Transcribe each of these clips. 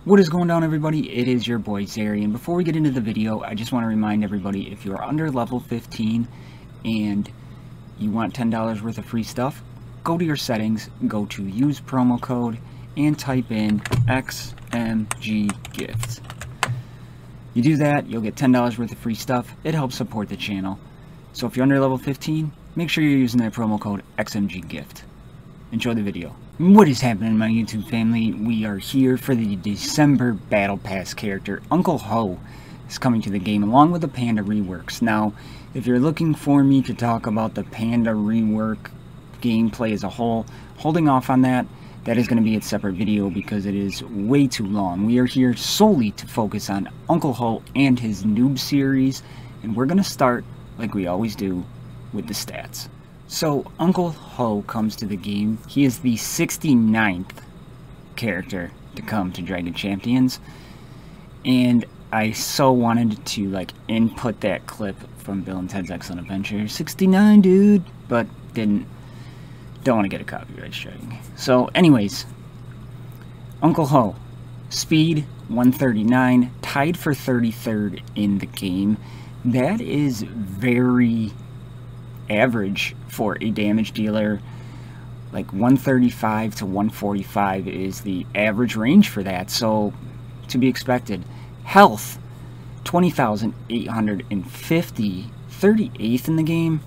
What is going on, everybody? It is your boy Zary, and before we get into the video, I just want to remind everybody, if you are under level 15 and you want $10 worth of free stuff, go to your settings, go to use promo code, and type in XMGGift. You do that, you'll get $10 worth of free stuff. It helps support the channel. So if you're under level 15, make sure you're using that promo code XMGGift. Enjoy the video. What is happening, my YouTube family? We are here for the December Battle Pass character. Uncle Ho is coming to the game along with the Panda reworks. Now, if you're looking for me to talk about the Panda rework gameplay as a whole, holding off on that. That is going to be a separate video because it is way too long. We are here solely to focus on Uncle Ho and his Noob series, and we're going to start, like we always do, with the stats. So, Uncle Ho comes to the game. He is the 69th character to come to Dragon Champions, and I so wanted to, input that clip from Bill and Ted's Excellent Adventure. 69, dude! But didn't. Don't want to get a copyright strike. So, anyways, Uncle Ho, speed 139, tied for 33rd in the game. That is very average for a damage dealer. Like 135 to 145 is the average range for that, so to be expected. Health 20,850, 38th in the game.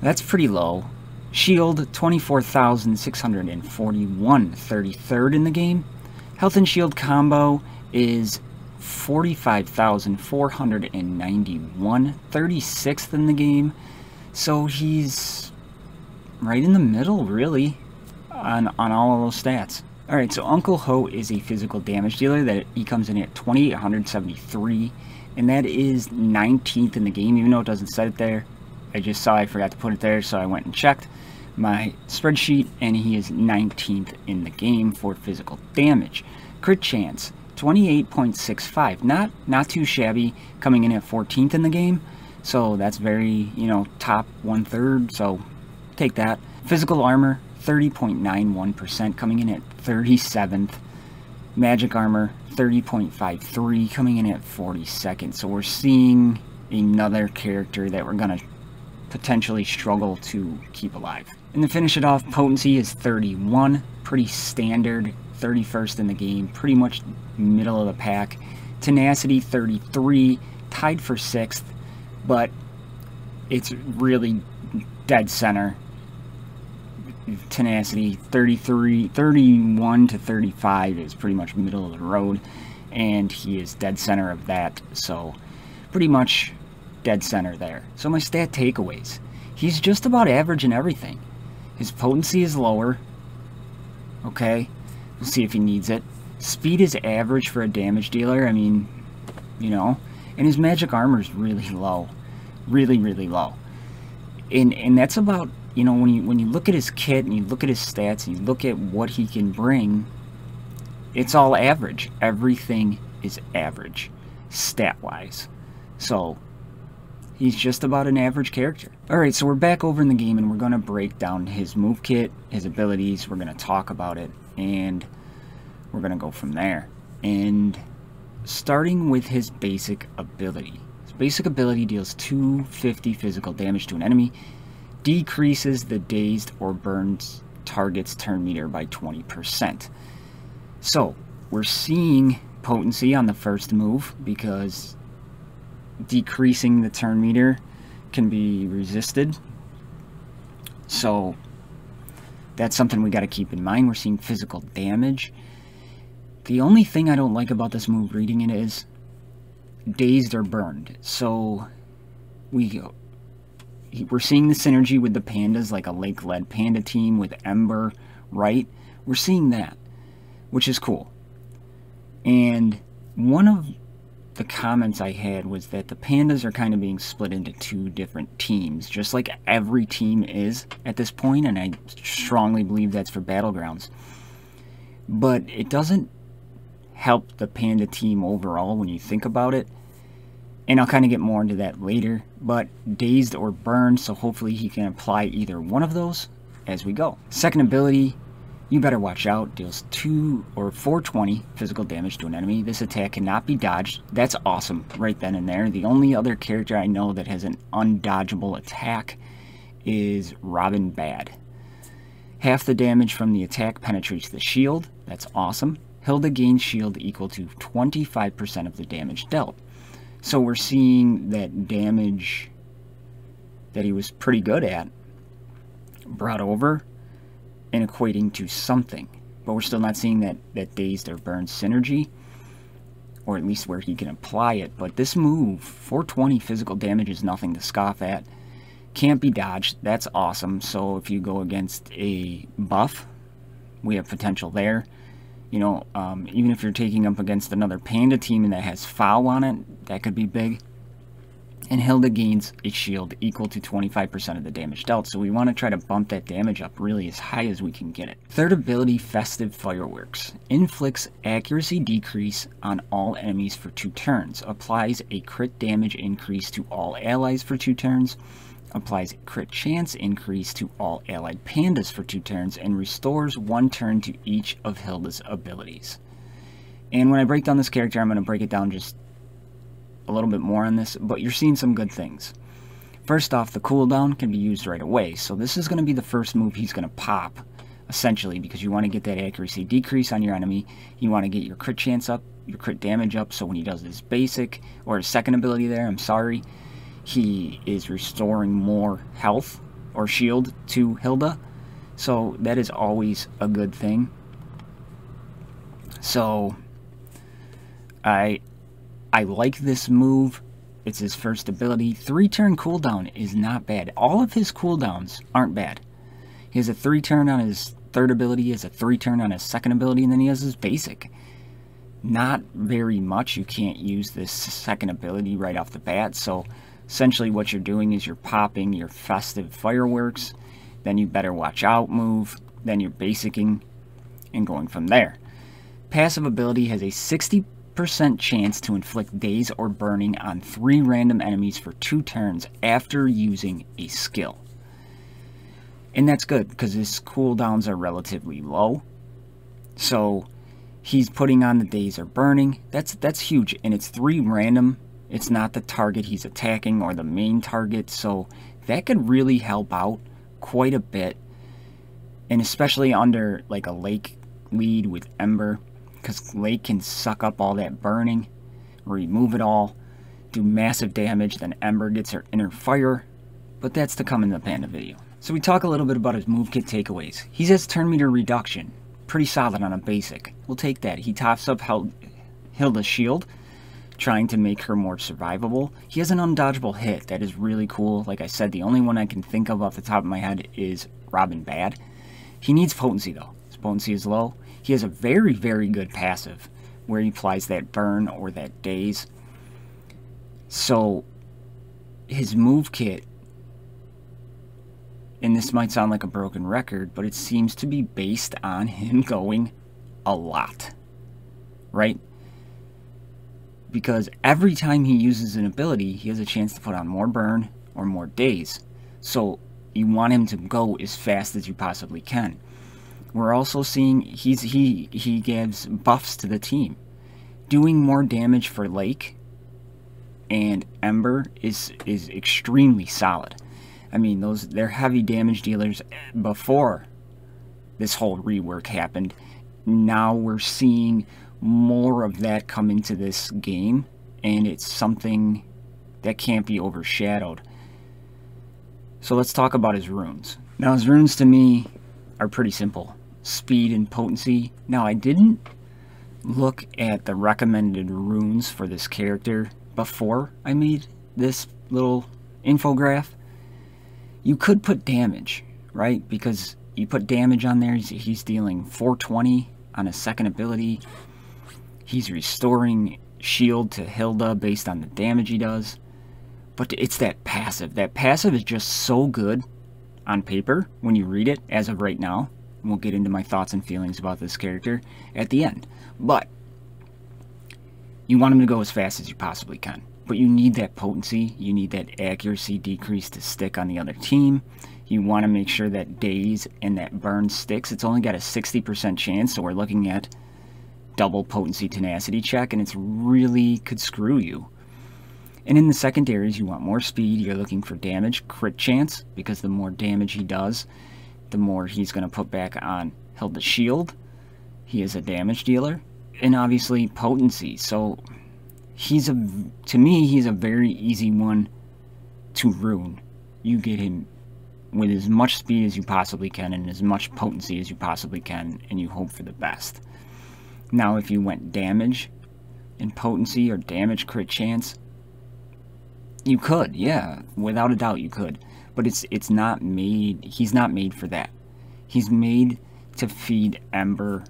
That's pretty low. Shield 24,641, 33rd in the game. Health and shield combo is 45,491, 36th in the game. So he's right in the middle, really, on all of those stats. Alright, so Uncle Ho is a physical damage dealer. That he comes in at 2,873, and that is 19th in the game, even though it doesn't set it there. I just saw I forgot to put it there, so I went and checked my spreadsheet, and he is 19th in the game for physical damage. Crit chance 28.65, not too shabby, coming in at 14th in the game. So that's very, top 1/3, so take that. Physical armor, 30.91%, coming in at 37th. Magic armor, 30.53, coming in at 42nd. So we're seeing another character that we're going to potentially struggle to keep alive. And to finish it off, potency is 31, pretty standard, 31st in the game, pretty much middle of the pack. Tenacity, 33, tied for 6th. But it's really dead center. Tenacity 31 to 35 is pretty much middle of the road, and he is dead center of that, so pretty much dead center there. So my stat takeaways: he's just about average in everything. His potency is lower. Okay, we'll see if he needs it. Speed is average for a damage dealer. I mean, and his magic armor is really low. Really, really low. And that's about, when you look at his kit and you look at his stats and you look at what he can bring, it's all average. Everything is average, stat-wise. So, he's just about an average character. Alright, so we're back over in the game, and we're going to break down his move kit, his abilities, we're going to talk about it, and we're going to go from there. And starting with his basic ability. His basic ability deals 250 physical damage to an enemy, decreases the dazed or burned target's turn meter by 20%. So, we're seeing potency on the first move because decreasing the turn meter can be resisted. So, that's something we got to keep in mind. We're seeing physical damage. The only thing I don't like about this move reading it is dazed or burned. So we're seeing the synergy with the pandas, like a lake-led panda team with Ember, right? We're seeing that, which is cool. And one of the comments I had was that the pandas are kind of being split into two different teams, just like every team is at this point, and I strongly believe that's for Battlegrounds. But it doesn't help the panda team overall when you think about it, and I'll kind of get more into that later. But dazed or burned, so hopefully he can apply either one of those as we go. Second ability, You better watch out. Deals 420 physical damage to an enemy. This attack cannot be dodged. That's awesome right then and there. The only other character I know that has an undodgeable attack is Robin Bad. Half the damage from the attack penetrates the shield. That's awesome. Hilda gains shield equal to 25% of the damage dealt. So we're seeing that damage that he was pretty good at brought over and equating to something, but we're still not seeing that dazed or burned synergy, or at least where he can apply it. But this move, 420 physical damage, is nothing to scoff at. Can't be dodged. That's awesome. So if you go against a buff, we have potential there. You know, even if you're taking up against another panda team and that has foul on it, that could be big. And Hilda gains a shield equal to 25% of the damage dealt, so we want to try to bump that damage up really as high as we can get it. Third ability, Festive Fireworks. Inflicts accuracy decrease on all enemies for 2 turns. Applies a crit damage increase to all allies for 2 turns. Applies a crit chance increase to all allied pandas for 2 turns. And restores 1 turn to each of Hilda's abilities. And when I break down this character, I'm going to break it down just a little bit more on this, but you're seeing some good things. First off, the cooldown can be used right away, so this is going to be the first move he's going to pop, essentially, because you want to get that accuracy decrease on your enemy. You want to get your crit chance up, your crit damage up, so when he does his basic, or his second ability there, he is restoring more health or shield to Hilda, so that is always a good thing. So I like this move. It's his first ability. 3-turn cooldown is not bad. All of his cooldowns aren't bad. He has a 3-turn on his third ability, he has a 3-turn on his second ability, and then he has his basic. Not very much. You can't use this second ability right off the bat, so essentially what you're doing is you're popping your Festive Fireworks, then you Better Watch Out move, then you're basicing, and going from there. Passive ability has a 60% chance to inflict daze or burning on 3 random enemies for 2 turns after using a skill. And that's good because his cooldowns are relatively low. So he's putting on the daze or burning. That's huge, and it's 3 random. It's not the target he's attacking or the main target, so that could really help out quite a bit. And especially under like a lake lead with Ember, because Lake can suck up all that burning, remove it all, do massive damage, then Ember gets her inner fire, but that's to come in the Panda video. So we talk a little bit about his move kit takeaways. He has turn meter reduction, pretty solid on a basic. We'll take that. He tops up Hilda's shield, trying to make her more survivable. He has an undodgeable hit, that is really cool. Like I said, the only one I can think of off the top of my head is Robin Bad. He needs potency though. His potency is low. He has a very, very good passive where he applies that burn or that daze. So his move kit, and this might sound like a broken record, but it seems to be based on him going a lot, right? Because every time he uses an ability, he has a chance to put on more burn or more daze. So you want him to go as fast as you possibly can. We're also seeing he gives buffs to the team. Doing more damage for Lake and Ember is extremely solid. I mean, they're heavy damage dealers before this whole rework happened. Now we're seeing more of that come into this game, and it's something that can't be overshadowed. So let's talk about his runes. Now his runes to me are pretty simple. Speed and potency. Now I didn't look at the recommended runes for this character before I made this little infograph. You could put damage, right? Because you put damage on there, he's dealing 420 on his second ability. He's restoring shield to Hilda based on the damage he does. But it's that passive. That passive is just so good on paper when you read it as of right now. And we'll get into my thoughts and feelings about this character at the end. But you want him to go as fast as you possibly can. but you need that potency, you need that accuracy decrease to stick on the other team. You want to make sure that daze and that burn sticks. It's only got a 60% chance, so we're looking at double potency tenacity check, and it's really could screw you. And in the secondaries, you want more speed. You're looking for damage, crit chance, because the more damage he does, the more he's going to put back on Hilda's shield. He is a damage dealer. And obviously potency. So to me, he's a very easy one to ruin. You get him with as much speed as you possibly can and as much potency as you possibly can, and you hope for the best. Now, if you went damage and potency or damage crit chance, you could, yeah, without a doubt you could. But it's not made, he's not made for that. He's made to feed Ember,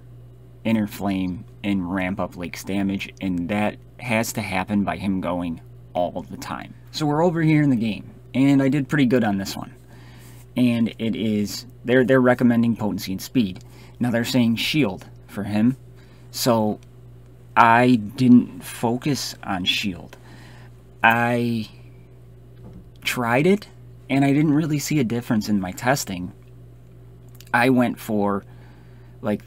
Inner Flame, and ramp up Lake's damage, and that has to happen by him going all the time. So we're over here in the game, and I did pretty good on this one. And it is, they're recommending potency and speed. Now they're saying shield for him, so I didn't focus on shield. I tried it, and I didn't really see a difference in my testing. I went for like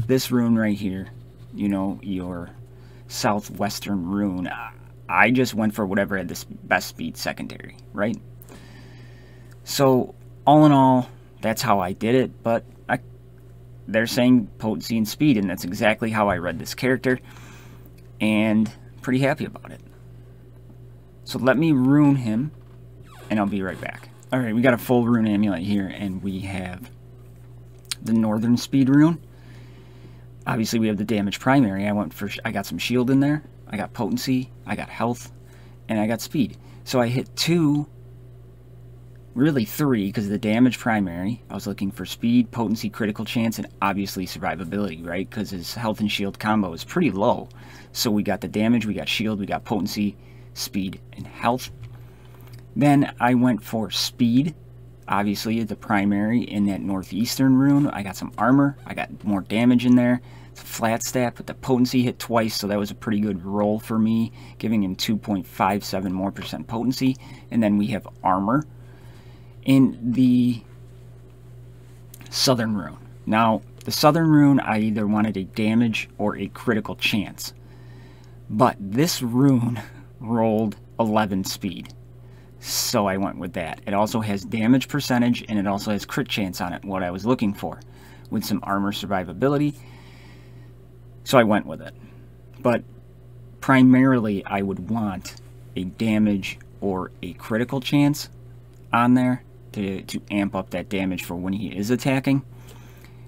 this rune right here, you know, your southwestern rune. I just went for whatever had this best speed secondary, right? So all in all, that's how I did it, but they're saying potency and speed, and that's exactly how I read this character, and pretty happy about it. So let me rune him, and I'll be right back. Alright, we got a full rune amulet here, and we have the northern speed rune. Obviously we have the damage primary. I got some shield in there, I got potency, I got health, and I got speed. So I hit 2, really 3, because of the damage primary. I was looking for speed, potency, critical chance, and obviously survivability, right? Because his health and shield combo is pretty low. So we got the damage, we got shield, we got potency, speed, and health. Then I went for speed, obviously the primary in that northeastern rune. I got some armor, I got more damage in there. It's a flat stat, but the potency hit twice, so that was a pretty good roll for me, giving him 2.57% more potency. And then we have armor in the southern rune. Now, the southern rune, I either wanted a damage or a critical chance. But this rune rolled 11 speed, so I went with that. It also has damage percentage, and it also has crit chance on it, what I was looking for, with some armor survivability, so I went with it. But primarily I would want a damage or a critical chance on there to amp up that damage for when he is attacking,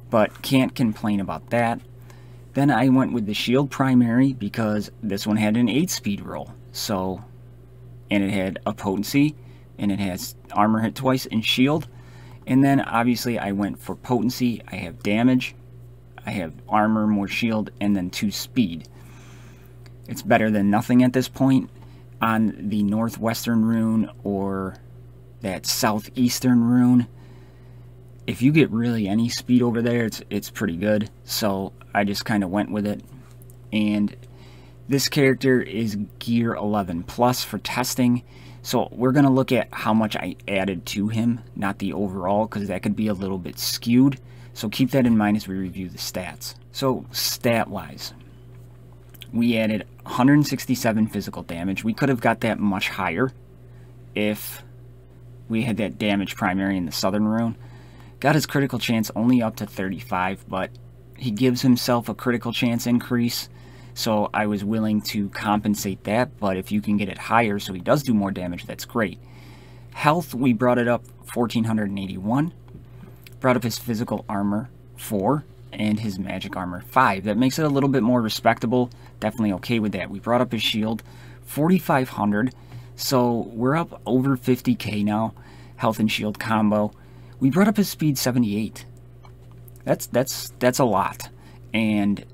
but can't complain about that. Then I went with the shield primary because this one had an 8 speed roll, so, and it had a potency, and it has armor hit twice and shield. And then obviously I went for potency. I have damage, I have armor, more shield, and then 2 speed. It's better than nothing at this point. On the northwestern rune or that southeastern rune, if you get really any speed over there, it's pretty good. So I just kind of went with it. And this character is gear 11 plus for testing, so we're going to look at how much I added to him, not the overall, because that could be a little bit skewed. So keep that in mind as we review the stats. So stat wise, we added 167 physical damage. We could have got that much higher if we had that damage primary in the southern rune. Got his critical chance only up to 35, but he gives himself a critical chance increase, so I was willing to compensate that. But if you can get it higher so he does do more damage, that's great. Health, we brought it up 1481. Brought up his physical armor 4 and his magic armor 5. That makes it a little bit more respectable. Definitely okay with that. We brought up his shield 4500, so we're up over 50k now. Health and shield combo. We brought up his speed 78. That's a lot. And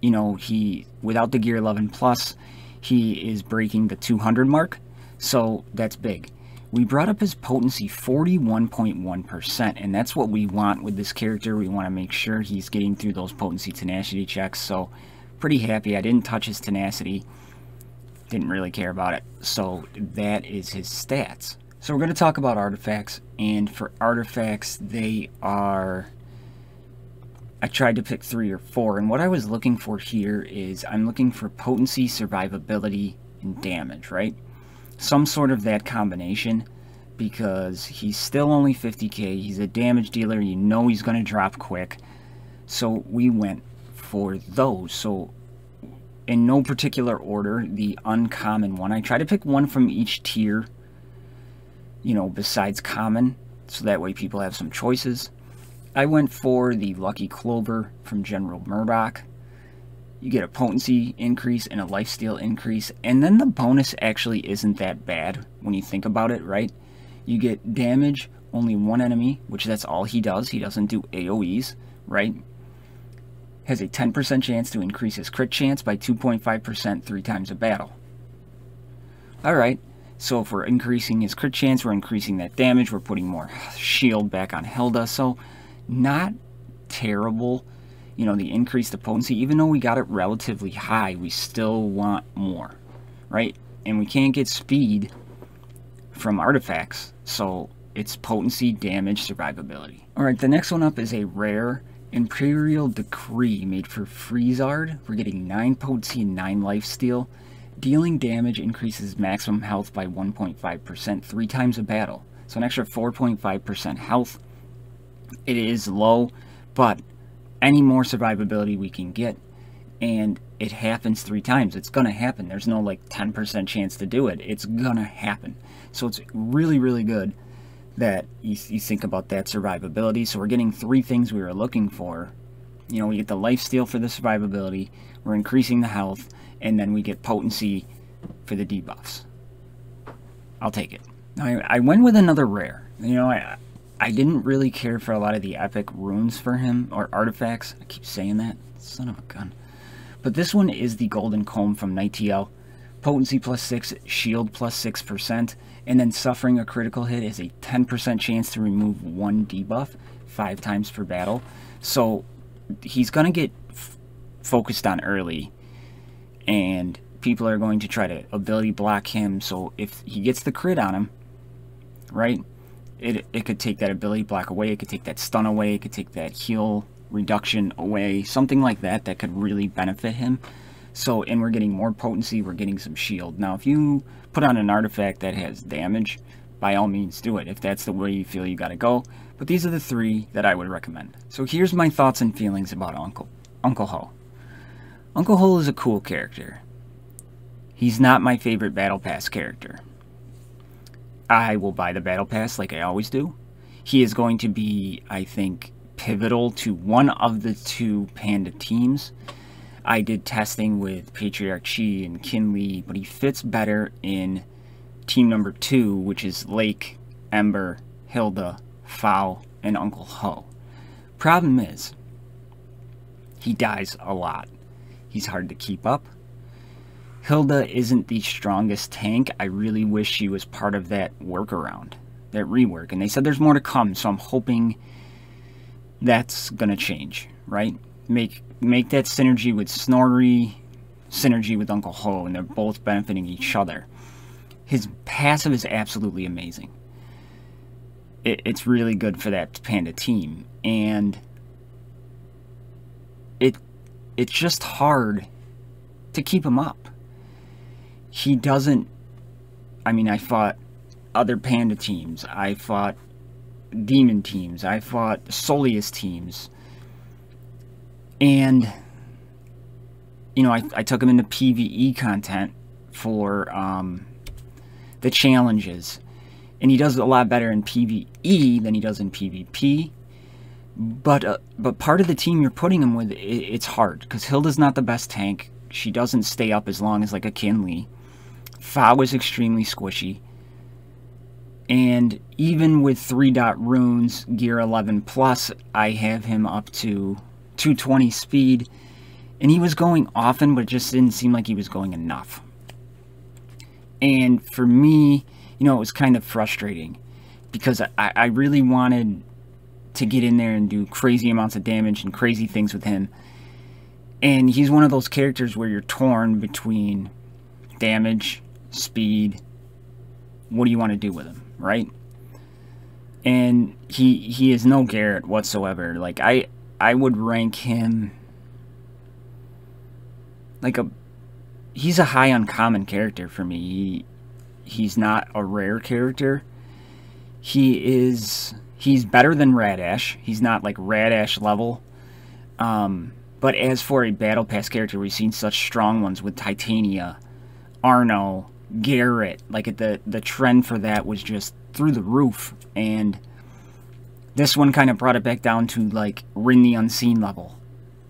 you know, he, without the gear 11 plus, he is breaking the 200 mark, so that's big. We brought up his potency 41.1%, and that's what we want with this character. We want to make sure he's getting through those potency tenacity checks, so pretty happy. I didn't touch his tenacity. Didn't really care about it. So that is his stats. So we're going to talk about artifacts, and for artifacts, they are... I tried to pick 3 or 4, and what I was looking for here is I'm looking for potency, survivability, and damage, right? Some sort of that combination, because he's still only 50k, he's a damage dealer, you know he's going to drop quick, so we went for those. So in no particular order, the uncommon one, I try to pick one from each tier, you know, besides common, so that way people have some choices. I went for the Lucky Clover from General Murdoch. You get a potency increase and a lifesteal increase, and then the bonus actually isn't that bad when you think about it, right? You get damage, only one enemy, which that's all he does. He doesn't do AoEs, right? Has a 10% chance to increase his crit chance by 2.5% 3 times a battle. Alright, so if we're increasing his crit chance, we're increasing that damage, we're putting more shield back on Hilda, so not terrible. You know, the increase to potency, even though we got it relatively high, we still want more, right? And we can't get speed from artifacts, so it's potency, damage, survivability. Alright, the next one up is a rare Imperial Decree made for Freezard. We're getting 9 potency and 9 lifesteal. Dealing damage increases maximum health by 1.5% 3 times a battle, so an extra 4.5% health. It is low, but any more survivability we can get, and it happens 3 times. It's gonna happen. There's no like 10% chance to do it. It's gonna happen. So it's really, really good that you think about that survivability. So we're getting 3 things we were looking for. You know, we get the lifesteal for the survivability, we're increasing the health, and then we get potency for the debuffs. I'll take it. Now, I went with another rare. You know, I didn't really care for a lot of the epic runes for him, or artifacts. I keep saying that. Son of a gun. But this one is the Golden Comb from Nightingale. Potency plus 6, shield plus 6%, and then suffering a critical hit is a 10% chance to remove 1 debuff 5 times per battle. So he's going to get focused on early, and people are going to try to ability block him. So if he gets the crit on him, right, it could take that ability block away, it could take that stun away, it could take that heal reduction away, something like that that could really benefit him. So, and we're getting more potency, we're getting some shield. Now, if you put on an artifact that has damage, by all means do it, if that's the way you feel you gotta go. But these are the 3 that I would recommend. So here's my thoughts and feelings about Uncle Ho. Uncle Ho is a cool character. He's not my favorite Battle Pass character. I will buy the Battle Pass like I always do. He is going to be, I think, pivotal to one of the 2 Panda teams. I did testing with Patriarch Chi and Kinley, but he fits better in team number 2, which is Lake, Ember, Hilda, Fowl, and Uncle Ho. Problem is, he dies a lot. He's hard to keep up. Hilda isn't the strongest tank. I really wish she was part of that workaround, that rework. And they said there's more to come, so I'm hoping that's gonna change, right? Make that synergy with Snorri, synergy with Uncle Ho, and they're both benefiting each other. His passive is absolutely amazing. It's really good for that Panda team, and it's just hard to keep him up. He doesn't... I mean, I fought other Panda teams. I fought Demon teams. I fought Soleus teams. And, you know, I took him into PvE content for the challenges. And he does a lot better in PvE than he does in PvP. But part of the team you're putting him with, it's hard. Because Hilda's not the best tank. She doesn't stay up as long as like a Kinley. Fa was extremely squishy. And even with 3-dot runes, gear 11 plus, I have him up to 220 speed. And he was going often, but it just didn't seem like he was going enough. And for me, you know, it was kind of frustrating. Because I really wanted to get in there and do crazy amounts of damage and crazy things with him. And he's one of those characters where you're torn between damage, speed. What do you want to do with him, right? And he is no Garrett whatsoever. Like, I would rank him like he's a high uncommon character for me. He's not a rare character. He's better than Radash. He's not like Radash level. But as for a Battle Pass character, we've seen such strong ones with Titania, Arno, Garrett. Like, the trend for that was just through the roof. And this one kind of brought it back down to, like, Rin the Unseen level.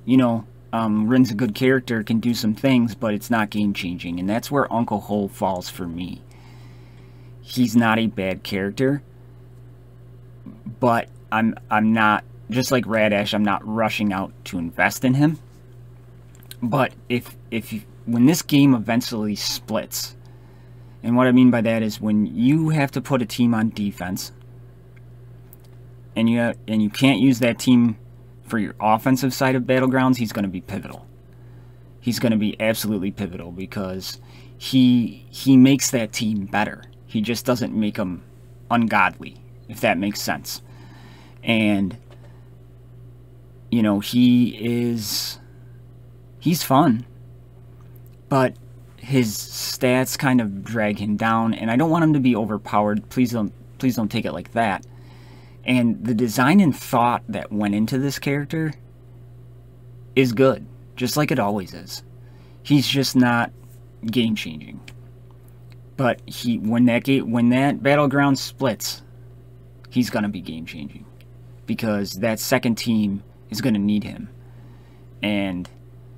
You know, Rin's a good character, can do some things, but it's not game-changing. And that's where Uncle Ho falls for me. He's not a bad character, but I'm not, just like Radash, I'm not rushing out to invest in him. But when this game eventually splits, and what I mean by that is when you have to put a team on defense, and you can't use that team for your offensive side of Battlegrounds, he's going to be pivotal. He's going to be absolutely pivotal because he makes that team better. He just doesn't make them ungodly, if that makes sense. And, you know, he's fun, but his stats kind of drag him down, and I don't want him to be overpowered. Please don't take it like that. And the design and thought that went into this character is good, just like it always is. He's just not game-changing. But when that battleground splits, he's gonna be game-changing, because that second team is gonna need him. And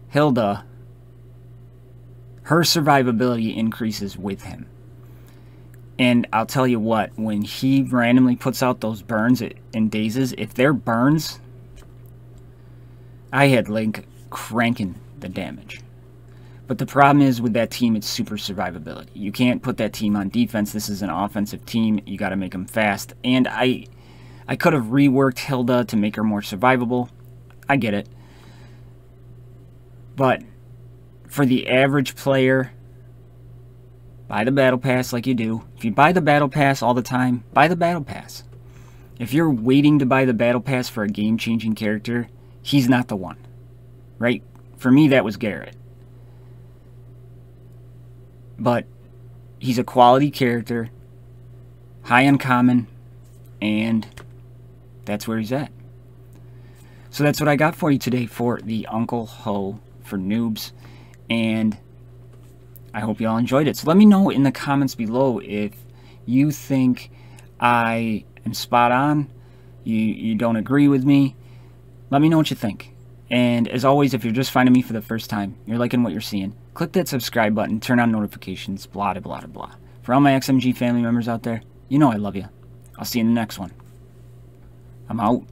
Hilda, her survivability increases with him. And I'll tell you what, when he randomly puts out those burns and dazes, if they're burns, I had Link cranking the damage. But the problem is with that team, it's super survivability. You can't put that team on defense. This is an offensive team. You got to make them fast. And I could have reworked Hilda to make her more survivable. I get it. But for the average player, buy the Battle Pass like you do. If you buy the Battle Pass all the time, buy the Battle Pass. If you're waiting to buy the Battle Pass for a game-changing character, he's not the one. Right? For me, that was Garrett. But he's a quality character, high uncommon, and that's where he's at. So that's what I got for you today for the Uncle Ho for Noobs, and I hope you all enjoyed it. So let me know in the comments below if you think I am spot on, you don't agree with me. Let me know what you think. And as always, if you're just finding me for the first time, you're liking what you're seeing, click that subscribe button, turn on notifications, blah, blah, blah, blah. For all my XMG family members out there, you know I love you. I'll see you in the next one. I'm out.